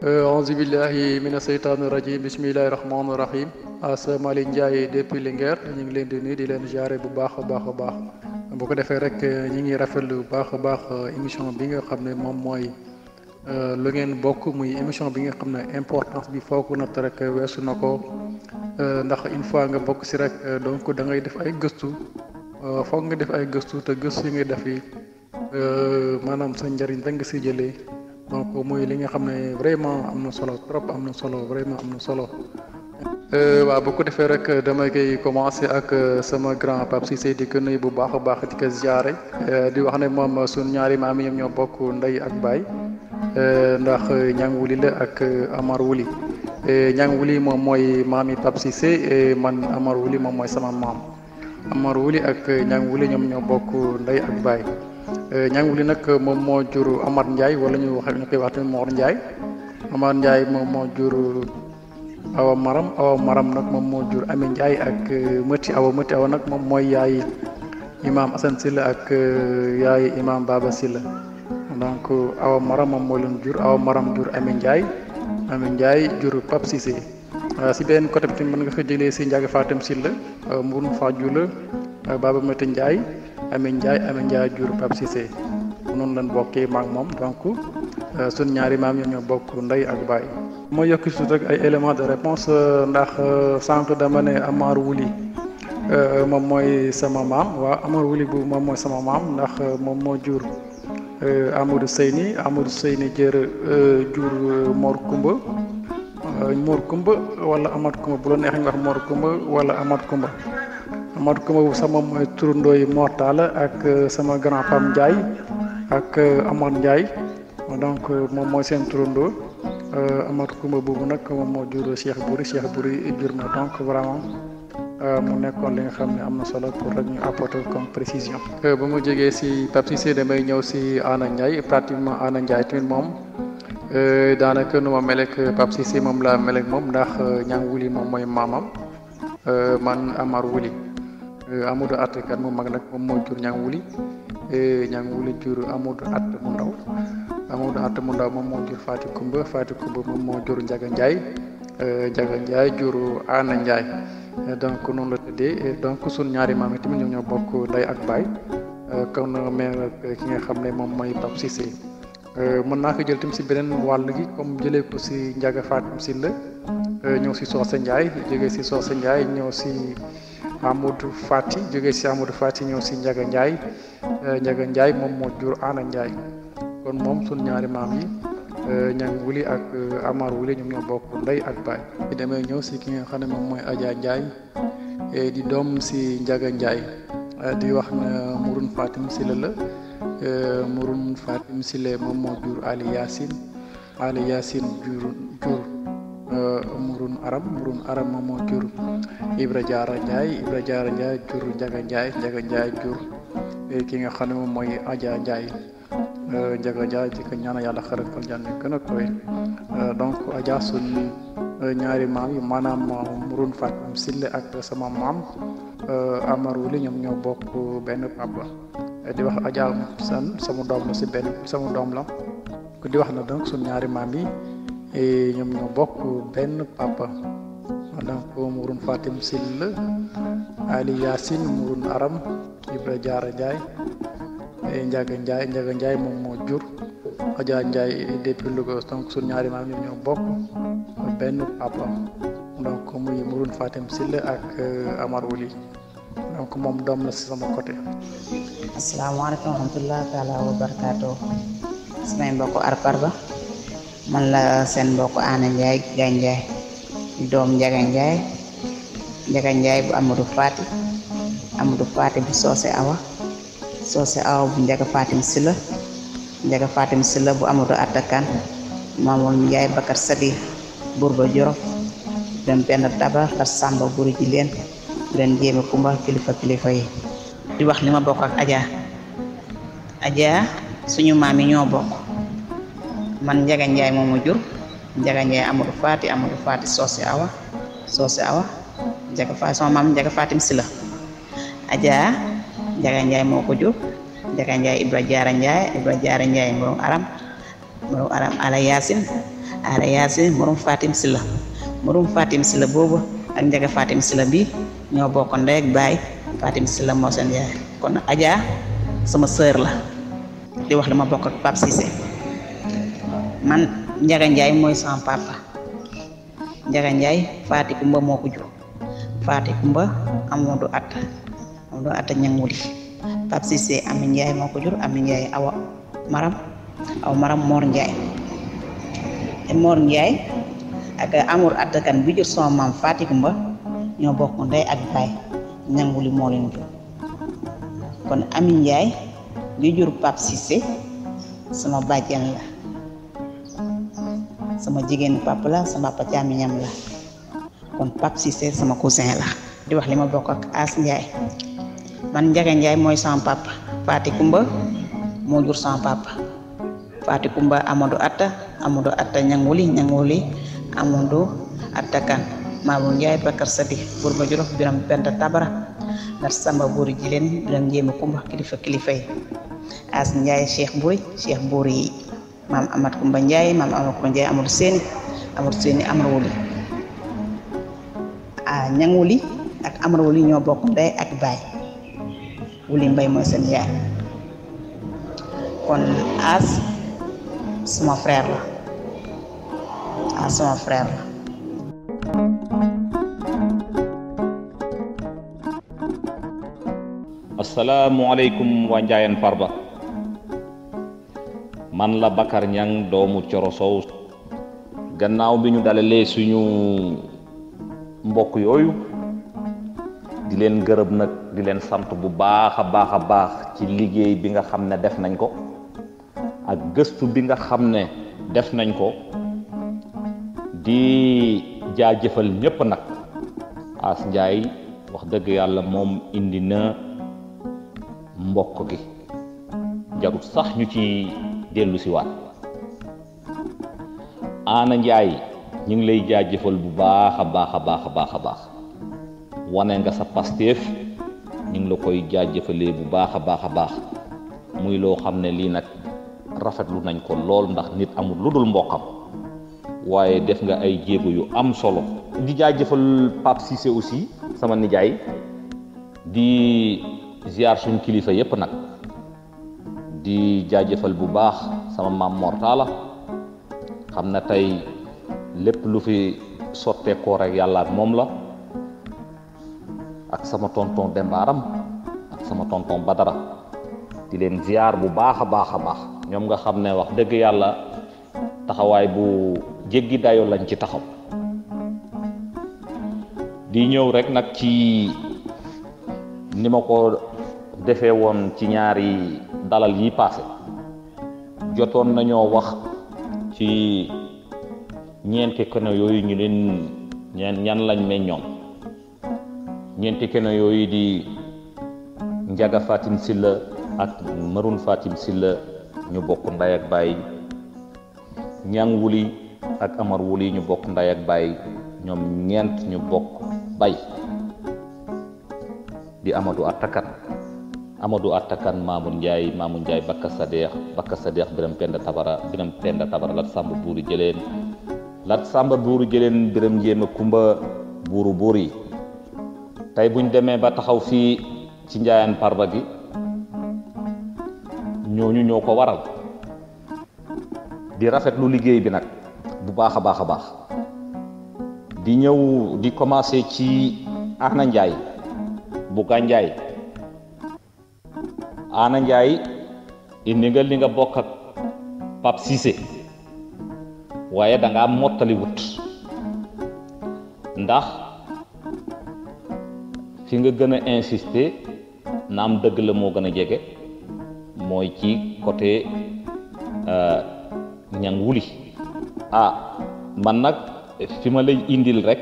auzu billahi mina seytaani rajim bismillahi rahmaani rahim Asmali Ndiaye depuis Linguère ñu ngi leen di nuyu di leen jaare bu baax a baax a baax bu ko defee rek ñi ngi rafetlu bu baax a baax émission bi nga xam ne moom mooy lu ngeen bokk muy émission bi nga xam ne importance bi foo ko natt rek weesu na ko ndax une fois nga bokk si rek donc da ngay def ay gëstu foog nga def ay gëstu te gëstu yi ngay def yi maanaam sa njëriñ da nga si jëlee donc muy li nga xam ne vraiment am na solo trop am na solo vraiment am na solo waaw bu ko defee rek damay koy commencer ak sama grand Pape Cissé di ko nuyu bu baax a baax di ko ziare di wax ne moom suñu ñaari maam yi ñoom ñoo bokk ndey ak baay ndax Ñang Wuli la ak Amar Wuli Ñang Wuli moom mooy maam yi Pape Cissé man Amar Wuli moom mooy sama maam Amar Wuli ak Ñang Wuli ñoom ñoo bokk ndey ak baay Ñang Wuli nag moom moo jur Amar Ndiaye wala ñu koy wax tamit Mor Ndiaye Amar Ndiaye moom moo jur Awa Maram nag moom moo jur Ami Ndiaye ak Mëti Awa nag moom mooy yaay imam Assane Sylla ak yaay imam Baba Sylla donc Awa Maram moom moo leen jur Awa Maram jur Ami Ndiaye jur Pape Cissé si benn côté bi tamit mën nga fa jëlee si Ndiaga Fatim Sylla Mbourou Fadiouth la Baba Mati Ndiaye Ami Ndiaye jur Pape Cissé noonu lañ bokkee maak moom donc suñ ñaari maam ñoo bokk ndey ak baay. moo yokk si rek ay éléments de réponse ndax sànq dama ne Amar Wuli moom mooy sama maam waaw Amar Wuli bu moom mooy sama maam ndax moom moo jur Amadou Seyni jër jur Mor Kumba wala Amat Kumba bu la neex ñu wax Mor Kumba wala Amat Kumba bu sama mooy turandooy Mortala ak sama grand Pam Ndiaye ak Amar Ndiaye donc moom mooy seen turandoo Amadou Kumba boobu nag moom moo jur Cheikh Buri jur ma donc vraiment mu nekkoon li nga xam ne am na solo pour rek ñu apporter comme précision. ba mu jógee si Pape Cissé damay ñëw si Ana Ndiaye pratiquement Ana Ndiaye tamit moom daanaka nu ma mel ak Pape Cissé moom laa mel ak moom ndax Ñang Wuli moom mooy maamam man Amar Wuli Amadou At kat mu mag nag moom moo jur Ñang Wuli jur Amadou At mu ndaw moom moo jur Fati Kumba moom moo jur Njaga Njaay jur Ana Njaay donc noonu la tëddee donc sun ñaari maam yi tamit ñoom ñoo bokk ndey ak baay kon mel ki nga xam ne moom mooy Pape Cissé mën naa ko jël tamit si beneen wàll gi comme jëlee ko si Njaga Fatim Sylla ñëw si Soose Njaay jógee si Soose Njaay ñëw si Amadou Fati ñëw si Njaga Njaay moom moo jur Ana Njaay kon moom sun ñaari maam yi Ñang Wuli ak Amar Wuli ñoom ñoo bokk ndey ak baay. damay ñëw si ki nga xam ne moom mooy Adja Ndiaye di doom si Njaga Ndiaye di wax na Mouroune Fatim Sylla la Mouroune Fatim Sylla moom moo jur Ali Yacine jur Mouroune Aram moom moo jur Ibra Diarra Ndiaye jur Njaga Ndiaye jur ki nga xam ne moom mooy Adja Ndiaye Njaga Ndiaye di ko ñaanal yàlla xaral ko jànne gën a koy donc Adja suñ ñaari maam yi maanaam Mouroune Fatim Sylla ak sama maam Amar Wuli ñoom ñoo bokk benn papa di wax Adja san sama doom la ku di wax na donc suñ ñaari maam yi ñoom ñoo bokk benn papa donc Mouroune Fatim Sylla Ali Yacine Mouroune Aram Ibra Diarra Ndiaye Njaga Ndiaye moom moo jur Adja Ndiaye depuis Louga donc suñ ñaari maam ñoom ñoo bokk benn papa donc muy Mouroune Fatim Sylla ak Amar Wuli donc moom doom la si sama côté. asalaamaaleykum wa rahmatulah taala wa barakaatu samay mbokk Arparba man la seen mbokk Ana Ndiaye Gaye Ndiaye doom Njaga Ndiaye bu Amadou Fati bu Soose Awa bu Njaga Fatim Sylla bu Amadou Attakan Mamoul Ndiaye Bakar Sadi Bourba Jorof dem benn daba la Samba Buri ji leen jéema kumba kilifa yi di wax li ma bokk ak Adja suñu maam yi ñoo bokk man Njaga Ndiaye moomu jur Njaga Ndiaye Amadou Fati Soose Awa Njaga Fatim Sylla Adja Njaga Njaay moo ko jur. Njaga Njaay Ibra Jaara Njaay morom aram ala yaasin morom Fatim Silla boobu ak Njaga Fatim Silla bi ñoo bokk ndey ak baay. Fatim Silla moo seen yaay. kon Adja sama sœur la di wax li ma bokk ak Pape Cissé. man Njaga Njaay mooy sama papa. Njaga Njaay Faati Kumba moo ko jur. Faati Kumba Amadou Atta ñanguli. Pape Cissé Ami Njaay moo ko jur. Ami Njaay awa maram Mor Njaay. Mor Njaay ak Amadou Atta kan bi jur sama maam Faati Kumba ñoo bokk ndey ak baay. ñanguli moo leen jur. kon Ami Njaay li jur Pape Cissé sama bàjjen la, sama jigéen papa la, sama papa càmmiñam la. kon Pape Cissé sama cousin la. di wax li ma bokk ak As Njaay. man Njaga Njaay mooy sama papa. Faati Kumba moo jur sama papa. Faati Kumba Amadou Atta ñanguli Amadou Atta kan Mamour Njaay Bakar Sadi Bourba Jolof Biram Penda Tabara Lat Samba Bouri Jileen Biram Jéema Kumba kilifa yi. As Njaay Cheikh Bouri yi. maam Amat Kumba Njaay Amadou Séni Amar Wuli. ñang Wuli ak Amar Wuli ñoo bokk ndey ak baay. Wuli Mbay mooy seen yaay. kon As sama frère la. Assalamualaikum waa Njaayan Farba. man la Bakar Ñang doomu Coro Sow. gannaaw bi ñu dalalee suñu mbokk yooyu di leen gërëm nag di leen sant bu baax a baax ci liggéey bi nga xam ne def nañ ko ak gëstu bi nga xam ne def nañ ko di jaajëfal ñépp nag. As Njaay wax dëgg yàlla moom indi na mbokk gi jarut sax ñu ci dellu si waat. Ana Njaay ñu ngi lay jaajëfal bu baax a baax wane nga sa Pastef ñu ngi la koy jaajëfalee bu baax a baax muy loo xam ne lii nag rafetlu nañ ko lool ndax nit amul lu dul mbokkam waaye def nga ay jéego yu am solo. di jaajëfal Pape Cissé aussi sama nijaay di ziar suñ kilifa yépp nag di jaajëfal bu baax sama maam Mortala xam na tey lépp lu fi sotteekoo rek yàlla ak moom la ak sama tonton Dembaaram ak sama tonton Badara di leen ziar bu baax a baax ñoom nga xam ne wax dëgg yàlla taxawaay bu jéggi dayoo lañ ci taxaw. di ñëw rek nag ci ni ma ko defee woon ci ñaari dalal yi passé jotoon nañoo wax ci ñeenti keno yooyu ñu leen ñan lañ meññoon. ñeenti keno yooyu di Njaga Fatim Silla ak Maroun Fatim Silla ñu bokk ndey ak baay. Ñang Wuli ak Amar Wuli ñu bokk ndey ak baay. ñoom ñeent ñu bokk bay di Amadou Atta Kan Mamour Njaay Bakka Sadeex Biram Penda Tabara Lat Samba Buuru Jëleen Biram Jéema Kumba buuru buur yi. tey buñ demee ba taxaw fii ci Njaayan Farba gi ñooñu ñoo ko waral di rafetlu liggéey bi nag bu baax a baax di ñëw di commencé ci Ana Njaay bu Ganjaay. Ana Njaay indi nga li nga bokk ak Pape Cissé waaye da ngaa mottali wut ndax fi nga gën a insister naam dëgg la moo gën a jege mooy ci côté Ñang Wuli. man nag fi ma lay indil rek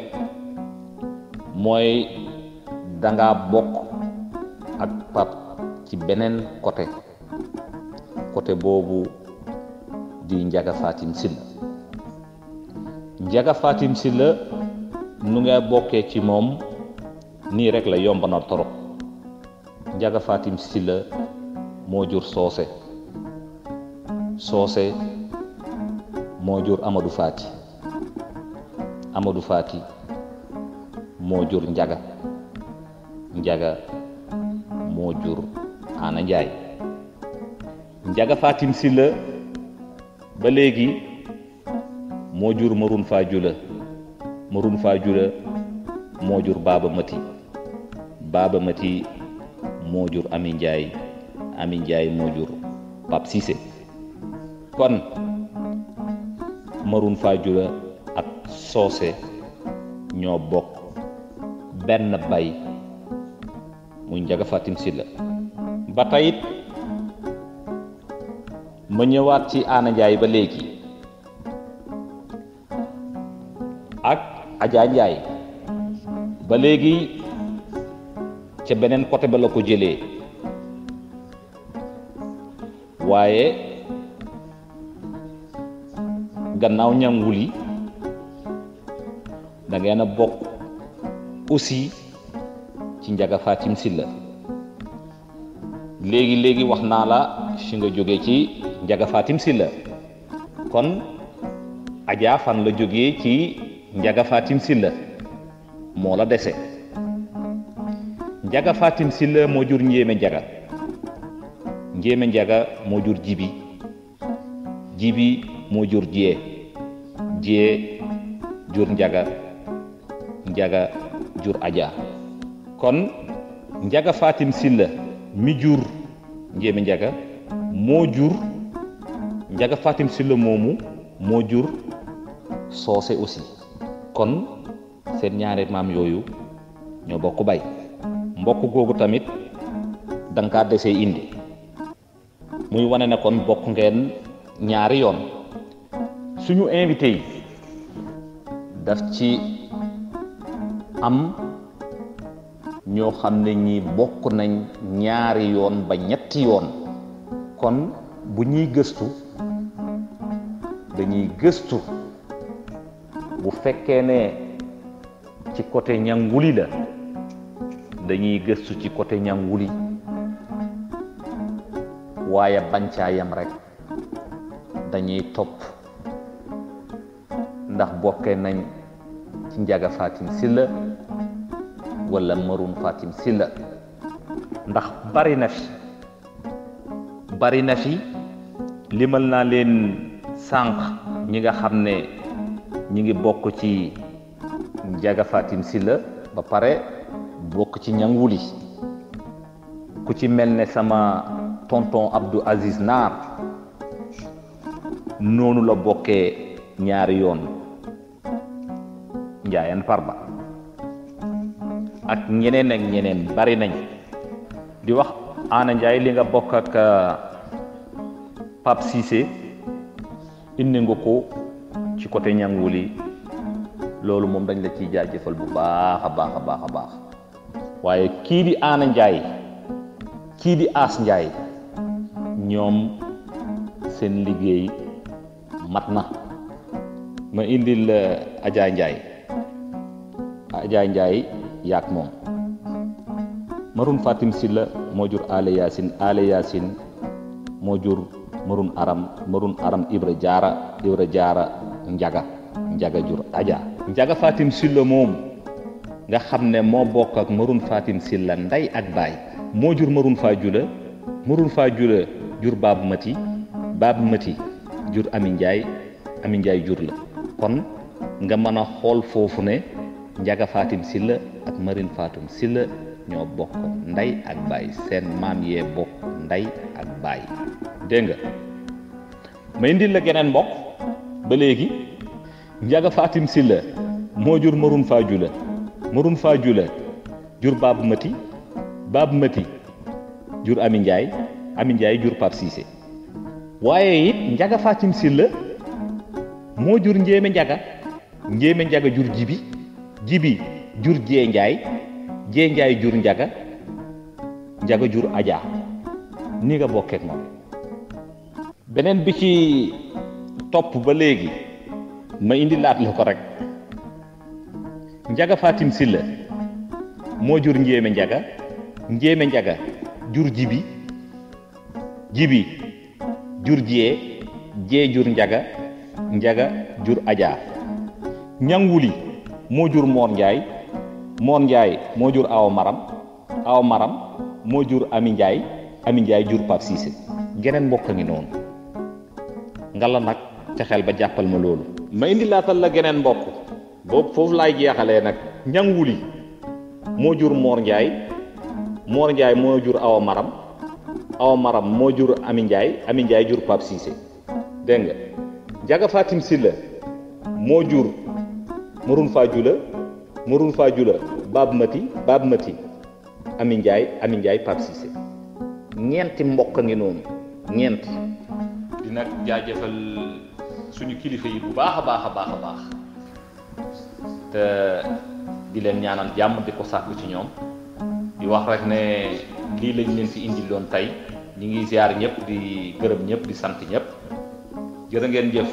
mooy danga bokk ak Pape ci beneen côté boobu di Njaga Fatim Silla nu nga bokkee ci moom nii rek la yomb na torop Njaga Fatim Silla moo jur Soose Soose moo jur Amadou Fati Amadou Fati moo jur Njaga Njaga moo jur Ana Njaay Njaga Fatim Silla ba léegi moo jur Maroun Fadioulah Maroun Fadioulah moo jur Baba Mati Baba Mati moo jur Ami Njaay Ami Njaay moo jur Pape Cissé kon Maroun Fadioulah ak Soose ñoo bokk benn bay muy Njaga Fatim Silla ba tayit ma ñëwaat ci Ana Njaay ba léegi ak Adja Njaay ba léegi ca beneen côté ba la ko jëlee waaye gannaaw ñanguli da ngeen a bokk aussi ci Njaga Fatim Silla léegi wax naa la fi nga jóge ci Njaga Fatim Silla kon Adja fan la jógee ci Njaga Fatim Silla moo la dese Njaga Fatim Silla moo jur Njéeme Njaga Njéeme Njaga moo jur Jibi Jibi moo jur Jee Jee jur Njaga Njaga jur Adja kon Njaga Fatim Silla mi jur Njéeme Njaga moo jur Njaga Fatim Silla moomu moo jur Soose aussi kon seen ñaari maam yooyu ñoo bokk bay mbokk googu tamit danga kaa desee indi muy wane ne kon bokk ngeen ñaari yoon suñu invité yi daf ci am ñoo xam ne ñi bokk nañ ñaari yoon ba ñetti yoon kon bu ñuy gëstu dañuy gëstu bu fekkee ne ci côté ñanguli la dañuy gëstu ci côté ñanguli waaye bancaayam rek dañuy topp ndax bokkee nañ ci Njaga Fatim Silla wala Maroun Fatim Silla ndax bari na fi limal naa leen sànq ñi nga xam ne ñi ngi bokk ci Njaga Fatim Silla ba pare bokk ci ñanguli ku ci mel ne sama tonton Abdou Aziz Naar noonu la bokkee ñaari yoon Njaayan Farba ak ñeneen bari nañ di wax Ana Njaay li nga bokk ak Pape Cissé indi nga ko ci côté ñanguli loolu moom dañ la ciy jaajëfal bu baax a baax waaye kii di Ana Njaay kii di As Njaay ñoom seen liggéey mat na ma indil Adja Njaay yaak moom Maroun Fatim Silla moo jur Ale Yaasin moo jur Maroun Aram Ibra Jaara Njaga jur Adja Njaga Fatim Silla moom nga xam ne moo bokk ak Maroun Fatim Silla ndey ak baay moo jur Maroun Fadioulah jur Baba Mati jur Ami Njaay jur la kon nga mën a xool foofu ne Njaga Fatim Silla ak Maroun Fatim Silla ñoo bokk ndey ak baay seen maam yee bokk ndey ak baay dégg nga ma indil la geneen mbokk ba léegi Njaga Fatim Silla moo jur Maroun Fadioulah jur Baba Mati jur Ami Njaay jur Pape Cissé waaye it Njaga Fatim Silla moo jur Njéeme Njaga jur Jibi jur Jee Njaay jur Njaga jur Adja ni nga bokkeek moom beneen bi ci topp ba léegi ma indi laat la ko rek Njaga Fatim Silla moo jur Njéeme njéeme njaga jur jibi jibi jur jee jur njaga njaga jur ajaa ñanguli moo jur moor njaay moo jur awa maram moo jur ami njaay jur Pape Cissé geneen mbokk a ngi noonu nga la nag ca xel ba jàppal ma loolu ma indi laatal la geneen mbokk boobu foofu laay jeexalee nag ñanguli moo jur moor njaay moo jur awa maram moo jur ami njaay jur Pape Cissé dégg nga njaga fatim silla moo jur marun faa jula baab mati ami njaay Pape Cissé ñeenti mbokk a ngi noonu ñeent dina jaajëfal suñu kilifa yi bu baax a baax te di leen ñaanal jàmm di ko sàkku ci ñoom di wax rek ne lii lañ leen fi indi loon tey ñi ngi ziar ñëpp di gërëm ñëpp di sant ñëpp jërë ngeen jëf